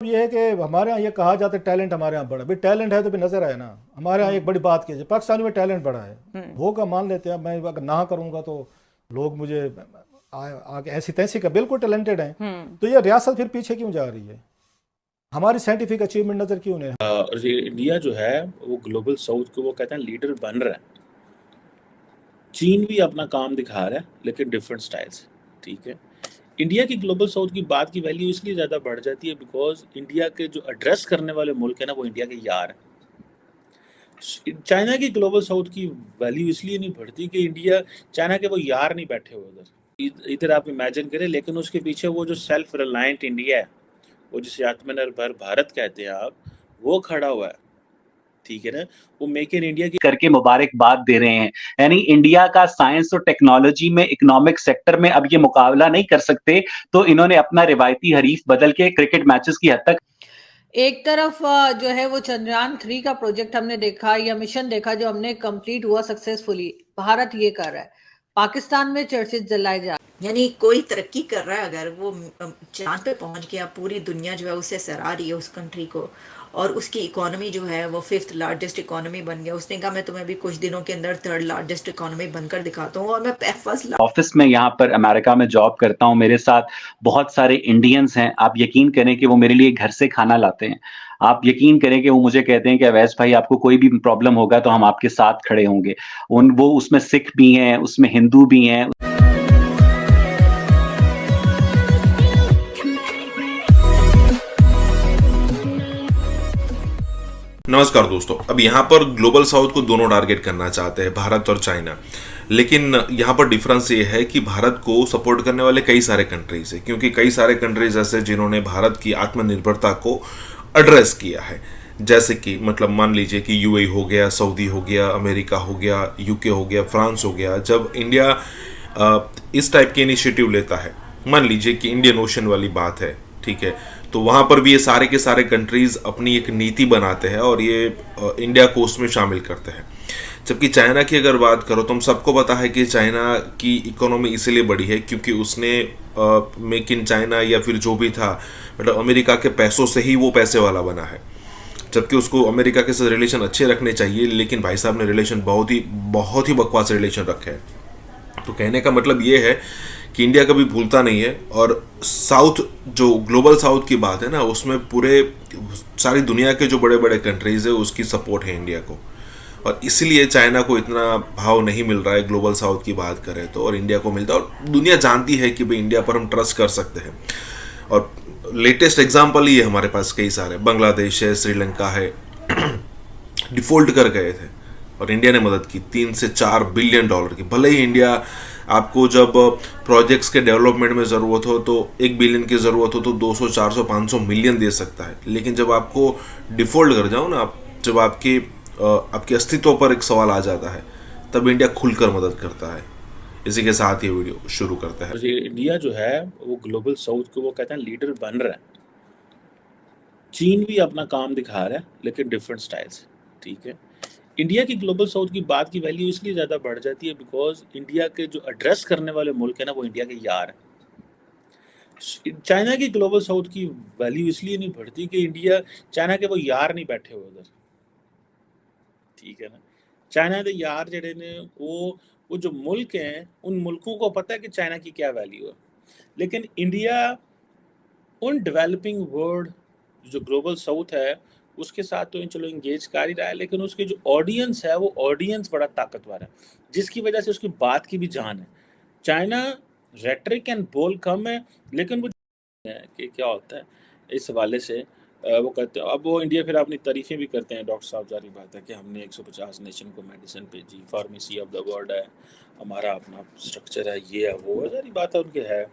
ये है कि हमारे यहाँ ये कहा जाता है टैलेंट हमारे यहाँ बड़ा, भाई टैलेंट है तो भी नजर आए ना। हमारे यहाँ एक बड़ी बात कीजिए, पाकिस्तान में टैलेंट बड़ा है, होगा मान लेते हैं। मैं अगर ना करूँगा तो लोग मुझे आगे ऐसी तैसी का बिल्कुल टैलेंटेड हैं, तो ये रियासत फिर पीछे क्यों जा रही है? हमारी साइंटिफिक अचीवमेंट नजर क्यों नहीं? और ये इंडिया जो है वो ग्लोबल साउथ को वो कहते हैं लीडर बन रहा है। चीन भी अपना काम दिखा रहा है लेकिन डिफरेंट स्टाइल से। ठीक है। इंडिया की ग्लोबल साउथ की बात की वैल्यू इसलिए ज़्यादा बढ़ जाती है बिकॉज इंडिया के जो एड्रेस करने वाले मुल्क है ना वो इंडिया के यार हैं। चाइना की ग्लोबल साउथ की वैल्यू इसलिए नहीं बढ़ती कि इंडिया चाइना के वो यार नहीं बैठे हुए उधर। इधर आप इमेजिन करें, लेकिन उसके पीछे वो जो सेल्फ रिलायंट इंडिया है, वो जिसे आत्मनिर्भर भारत कहते हैं आप, वो खड़ा हुआ है। ठीक है ना। वो मेक इन इंडिया की करके मुबारकबाद दे रहे हैं। यानी इंडिया का साइंस और टेक्नोलॉजी में, इकोनॉमिक सेक्टर में अब ये मुकाबला नहीं कर सकते, तो इन्होंने अपना रिवायती हरीफ बदल के क्रिकेट मैचेस की हद तक एक तरफ जो है वो चंद्रयान 3 का प्रोजेक्ट हमने देखा या मिशन देखा जो हमने कंप्लीट हुआ सक्सेसफुली, भारत ये कर रहा है। पाकिस्तान में चर्चेस जलाए जा, यानी कोई तरक्की कर रहा है, अगर वो चांद पे पहुंच गया, पूरी दुनिया जो है उससे सराह रही है उस कंट्री को, और उसकी इकोनॉमी जो है वो 5th लार्जेस्ट इकोनॉमी बन गया। उसने कहा मैं तुम्हें भी कुछ दिनों के अंदर 3rd लार्जेस्ट इकोनॉमी बनकर दिखाता हूँ, और मैं फर्स्ट ऑफिस में यहाँ पर अमेरिका में जॉब करता हूँ, मेरे साथ बहुत सारे इंडियंस हैं। आप यकीन करें कि वो मेरे लिए घर से खाना लाते हैं। आप यकीन करें कि वो मुझे कहते हैं कि अवैस भाई आपको कोई भी प्रॉब्लम होगा तो हम आपके साथ खड़े होंगे। वो उसमें सिख भी हैं, उसमें हिंदू भी हैं। नमस्कार दोस्तों, अब यहाँ पर ग्लोबल साउथ को दोनों टारगेट करना चाहते हैं, भारत और चाइना। लेकिन यहाँ पर डिफरेंस ये है कि भारत को सपोर्ट करने वाले कई सारे कंट्रीज हैं, क्योंकि कई सारे कंट्रीज ऐसे जिन्होंने भारत की आत्मनिर्भरता को एड्रेस किया है। जैसे कि मतलब मान लीजिए कि यूएई हो गया, सऊदी हो गया, अमेरिका हो गया, यूके हो गया, फ्रांस हो गया। जब इंडिया इस टाइप के इनिशिएटिव लेता है, मान लीजिए कि इंडियन ओशन वाली बात है, ठीक है, तो वहाँ पर भी ये सारे के सारे कंट्रीज अपनी एक नीति बनाते हैं और ये इंडिया को उसमें शामिल करते हैं। जबकि चाइना की अगर बात करो तो हम सबको पता है कि चाइना की इकोनॉमी इसलिए बड़ी है क्योंकि उसने मेक इन चाइना या फिर जो भी था, मतलब अमेरिका के पैसों से ही वो पैसे वाला बना है। जबकि उसको अमेरिका के साथ रिलेशन अच्छे रखने चाहिए, लेकिन भाई साहब ने रिलेशन बहुत ही बकवास रिलेशन रखे हैं। तो कहने का मतलब ये है कि इंडिया कभी भूलता नहीं है। और साउथ, जो ग्लोबल साउथ की बात है ना, उसमें पूरे सारी दुनिया के जो बड़े बड़े कंट्रीज है उसकी सपोर्ट है इंडिया को, और इसलिए चाइना को इतना भाव नहीं मिल रहा है ग्लोबल साउथ की बात करें तो, और इंडिया को मिलता है। और दुनिया जानती है कि भाई इंडिया पर हम ट्रस्ट कर सकते हैं। और लेटेस्ट एग्जाम्पल ही है हमारे पास, कई सारे, बांग्लादेश है, श्रीलंका है, डिफॉल्ट कर गए थे और इंडिया ने मदद की $3 से $4 बिलियन की। भले ही इंडिया आपको जब प्रोजेक्ट्स के डेवलपमेंट में ज़रूरत हो तो 1 बिलियन की ज़रूरत हो तो 200, 400, 500 मिलियन दे सकता है, लेकिन जब आपको डिफ़ॉल्ट कर जाओ ना, जब आपके अस्तित्व पर एक सवाल आ जाता है, तब इंडिया खुलकर मदद करता है। इसी के साथ ये वीडियो शुरू करता है। ये इंडिया जो है वो ग्लोबल साउथ को वो कहते हैं लीडर बन रहा है। चीन भी अपना काम दिखा रहा है लेकिन डिफरेंट स्टाइल से। ठीक है। इंडिया की ग्लोबल साउथ की बात की वैल्यू इसलिए ज़्यादा बढ़ जाती है बिकॉज इंडिया के जो एड्रेस करने वाले मुल्क है ना वो इंडिया के यार हैं। चाइना की ग्लोबल साउथ की वैल्यू इसलिए नहीं बढ़ती कि इंडिया चाइना के वो यार नहीं बैठे हुए उधर। ठीक है ना। चाइना के यार जड़े ने वो जो मुल्क हैं, उन मुल्कों को पता है कि चाइना की क्या वैल्यू है। लेकिन इंडिया उन डेवलपिंग वर्ल्ड जो ग्लोबल साउथ है उसके साथ तो चलो इंगेज कर ही रहा है, लेकिन उसके जो ऑडियंस है वो ऑडियंस बड़ा ताकतवर है, जिसकी वजह से उसकी बात की भी जान है। चाइना रेटरिक एंड बोल कम है, लेकिन वो है कि क्या होता है इस हवाले से वो कहते हैं। अब वो इंडिया फिर अपनी तारीफ़ें भी करते हैं, डॉक्टर साहब, जारी बात है कि हमने 150 नेशन को मेडिसिन भेजी, फार्मेसी ऑफ द वर्ल्ड है, हमारा अपना स्ट्रक्चर है, ये है वो है, सारी बात है उनके है।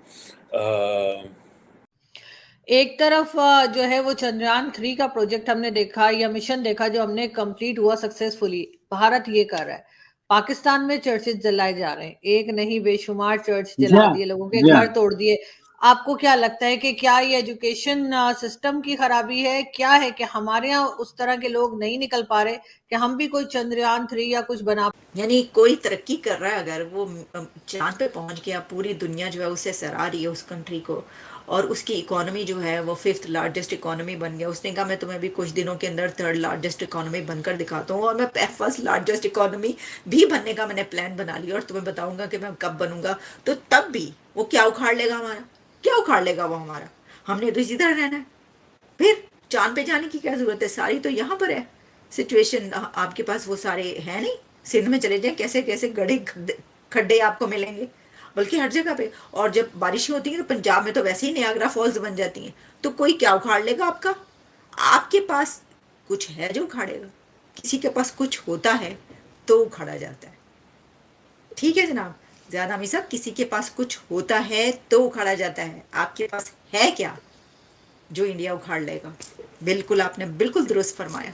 एक तरफ जो है वो चंद्रयान 3 का प्रोजेक्ट हमने देखा या मिशन देखा जो हमने कंप्लीट हुआ सक्सेसफुली, भारत ये कर रहा है। पाकिस्तान में चर्चेस जलाए जा रहे हैं, एक नहीं बेशुमार चर्च जला दिए, लोगों के घर तोड़ दिए। आपको क्या लगता है कि क्या ये एजुकेशन सिस्टम की खराबी है, क्या है कि हमारे यहाँ उस तरह के लोग नहीं निकल पा रहे कि हम भी कोई चंद्रयान 3 या कुछ बना? यानी कोई तरक्की कर रहा है, अगर वो चांद पे पहुंच गया, पूरी दुनिया जो है उससे सराह रही है उस कंट्री को, और उसकी इकोनॉमी जो है वो 5th लार्जेस्ट इकोनॉमी बन गया। उसने कहा मैं तुम्हें अभी कुछ दिनों के अंदर 3rd लार्जेस्ट इकोनॉमी बनकर दिखाता हूँ और मैं 1st लार्जेस्ट इकोनॉमी भी बनने का मैंने प्लान बना लिया और तुम्हें बताऊंगा कि मैं कब बनूंगा। तो तब भी वो क्या उखाड़ लेगा हमारा, क्या उखाड़ लेगा वो हमारा? हमने तो इसी तरह रहना है। फिर चांद पे जाने की क्या जरूरत है, सारी तो यहाँ पर है सिचुएशन। आपके पास वो सारे है नहीं। सिंध में चले जाए, कैसे कैसे गड्ढे खड्डे आपको मिलेंगे, बल्कि हर जगह पे। और जब बारिशें होती हैं तो पंजाब में तो वैसे ही नियाग्रा फॉल्स बन जाती हैं। तो कोई क्या उखाड़ लेगा आपका? आपके पास कुछ है जो उखाड़ेगा? किसी के पास कुछ होता है तो उखाड़ा जाता है। ठीक है जनाब ज़ियाद आमी साहब, किसी के पास कुछ होता है तो उखाड़ा जाता है। आपके पास है क्या जो इंडिया उखाड़ लेगा? बिल्कुल, आपने बिल्कुल दुरुस्त फरमाया।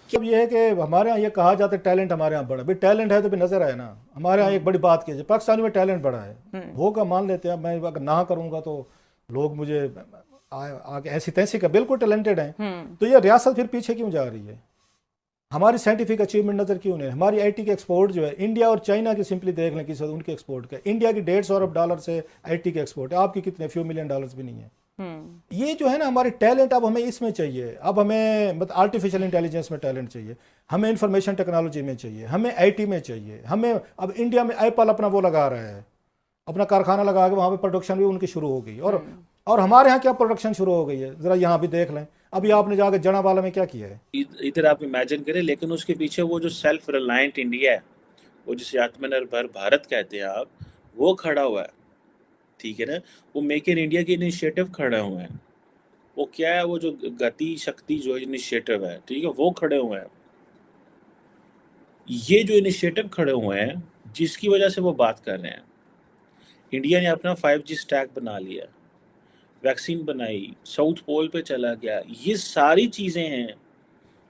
अब ये है कि हमारे यहाँ ये कहा जाता है टैलेंट हमारे यहाँ बड़ा, भाई टैलेंट है तो भी नजर आए ना। हमारे यहाँ एक बड़ी बात कीजिए, पाकिस्तान में टैलेंट बड़ा है, होगा मान लेते हैं। मैं अगर ना करूँगा तो लोग मुझे आगे ऐसी तैसी का, बिल्कुल टैलेंटेड हैं। तो ये रियासत फिर पीछे क्यों जा रही है? हमारी साइंटिफिक अचीवमेंट नजर क्यों नहीं? हमारी आईटी के एक्सपोर्ट जो है, इंडिया और चाइना की सिंपली देख लें किस उनके एक्सपोर्ट का। इंडिया की 150 अरब डॉलर से आईटी के एक्सपोर्ट है, आपकी कितने फ्यू मिलियन डॉलर्स भी नहीं है। ये जो है ना हमारे टैलेंट, अब हमें इसमें चाहिए। अब हमें मतलब आर्टिफिशियल इंटेलिजेंस में टैलेंट चाहिए, हमें इंफॉर्मेशन टेक्नोलॉजी में चाहिए, हमें आईटी में चाहिए। हमें अब इंडिया में एप्पल अपना वो लगा रहा है, अपना कारखाना लगा के वहाँ पे प्रोडक्शन भी उनकी शुरू हो गई। और हमारे यहाँ क्या प्रोडक्शन शुरू हो गई है, जरा यहाँ भी देख लें। अभी आपने जाकर जनावाला में क्या किया है, इधर आप इमेजिन करें। लेकिन उसके पीछे वो जो सेल्फ रिलायंट इंडिया है, वो जिसे आत्मनिर्भर भारत कहते हैं आप, वो खड़ा हुआ है। ठीक है ना, वो मेक इन इंडिया के इनिशिएटिव खड़े हुए हैं। वो क्या है, वो जो गति शक्ति जो इनिशिएटिव है, ठीक है, वो खड़े हुए हैं। ये जो इनिशिएटिव खड़े हुए हैं जिसकी वजह से वो बात कर रहे हैं। इंडिया ने अपना 5G स्टैक बना लिया, वैक्सीन बनाई, साउथ पोल पे चला गया। ये सारी चीज़ें हैं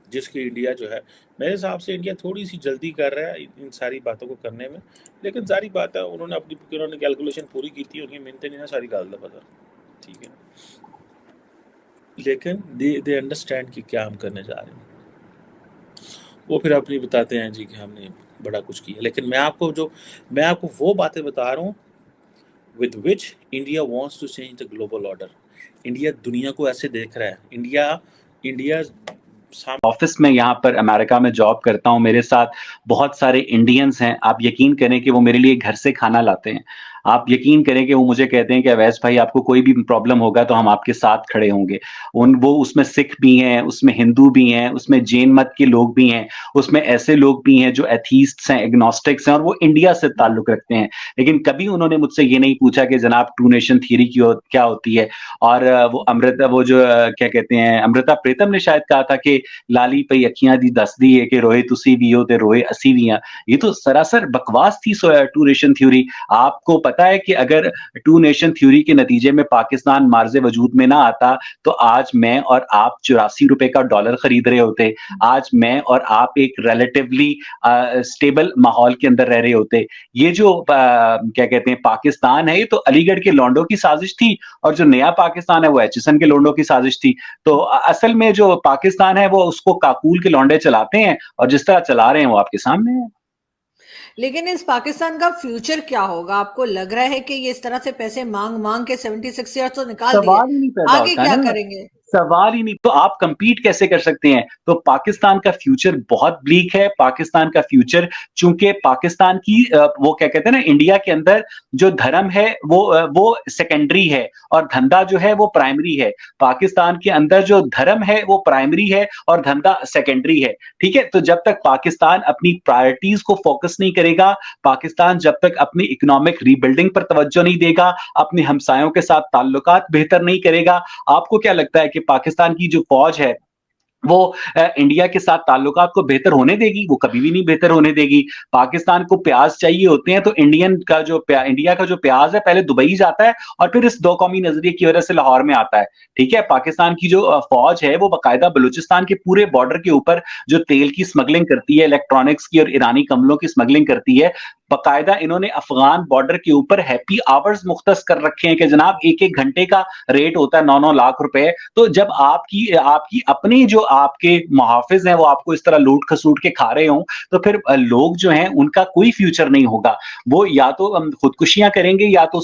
जिसकी इंडिया जो है, मेरे हिसाब से इंडिया थोड़ी सी जल्दी कर रहा है इन सारी बातों को करने में। लेकिन सारी बात है, उन्होंने कैलकुलेशन पूरी की थी, उनकी मेहनत नहीं ना सारी गाल दा पता। ठीक है, लेकिन दे अंडरस्टैंड कि क्या हम करने जा रहे हैं। वो फिर अपनी बताते हैं जी कि हमने बड़ा कुछ किया। लेकिन मैं आपको वो बातें बता रहा हूँ with which India wants to change the global order. India दुनिया को ऐसे देख रहा है। इंडिया ऑफिस में यहाँ पर अमेरिका में जॉब करता हूँ, मेरे साथ बहुत सारे इंडियंस हैं। आप यकीन करें कि वो मेरे लिए घर से खाना लाते हैं। आप यकीन करें कि वो मुझे कहते हैं कि अवैस भाई आपको कोई भी प्रॉब्लम होगा तो हम आपके साथ खड़े होंगे। वो उसमें सिख भी हैं, उसमें हिंदू भी हैं, उसमें जैन मत के लोग भी हैं, उसमें ऐसे लोग भी हैं जो एथीस्ट्स हैं, एग्नोस्टिक्स हैं, और वो इंडिया से ताल्लुक रखते हैं। लेकिन कभी उन्होंने मुझसे ये नहीं पूछा कि जनाब टू नेशन थ्योरी क्या होती है। और क्या कहते हैं, अमृता प्रीतम ने शायद कहा था कि लाली पई अखियां दी दसदी है कि रोए तुसी भी हो ते रोए असी भी हैं। ये तो सरासर बकवास थी टू नेशन थ्योरी। आपको पता है कि अगर टू नेशन थ्योरी के नतीजे में पाकिस्तान मार्जे वजूद में ना आता तो आज मैं और आप 84 रुपए का डॉलर खरीद रहे होते। आज मैं और आप एक रिलेटिवली स्टेबल माहौल के अंदर रह रहे होते। ये जो क्या कहते हैं पाकिस्तान है, ये तो अलीगढ़ के लौंडों की साजिश थी, और जो नया पाकिस्तान है वो एचएसएन के लौंडों की साजिश थी। तो असल में जो पाकिस्तान है वो उसको काकूल के लौंडे चलाते हैं, और जिस तरह चला रहे हैं वो आपके सामने है। लेकिन इस पाकिस्तान का फ्यूचर क्या होगा? आपको लग रहा है कि ये इस तरह से पैसे मांग के 76 ईयर्स तो निकाल दिए, आगे क्या करेंगे? सवाल ही नहीं। तो आप कंपीट कैसे कर सकते हैं? तो पाकिस्तान का फ्यूचर बहुत ब्लीक है। पाकिस्तान का फ्यूचर, चूंकि पाकिस्तान की वो क्या कहते हैं ना, इंडिया के अंदर जो धर्म है वो सेकेंडरी है और धंधा जो है वो प्राइमरी है। पाकिस्तान के अंदर जो धर्म है वो प्राइमरी है और धंधा सेकेंडरी है। ठीक है, तो जब तक पाकिस्तान अपनी प्रायोरिटीज को फोकस नहीं करेगा, पाकिस्तान जब तक अपनी इकोनॉमिक रीबिल्डिंग पर तवज्जो नहीं देगा, अपने हमसायों के साथ ताल्लुकात बेहतर नहीं करेगा, आपको क्या लगता है कि पाकिस्तान की जो फौज है वो इंडिया के साथ ताल्लुकात को बेहतर होने देगी? वो कभी भी नहीं बेहतर होने देगी। पाकिस्तान को प्याज चाहिए होते हैं तो इंडिया का जो प्याज है पहले दुबई जाता है और फिर इस दो कौमी नजरिए की वजह से लाहौर में आता है। ठीक है, पाकिस्तान की जो फौज है वो बाकायदा बलूचिस्तान के पूरे बॉर्डर के ऊपर जो तेल की स्मगलिंग करती है, इलेक्ट्रॉनिक्स की और ईरानी कमलों की स्मगलिंग करती है, बाकायदा इन्होंने अफगान बॉर्डर के ऊपर हैप्पी आवर्स मुख्तस कर रखे हैं कि जनाब 1-1 घंटे का रेट होता है 9-9 लाख रुपए। तो जब आपकी अपनी जो आपके मुहाफिज हैं वो आपको इस तरह लूट खसूट के खा रहे हों, तो फिर लोग जो हैं उनका कोई फ्यूचर नहीं होगा। वो या तो खुदकुशियां करेंगे या तो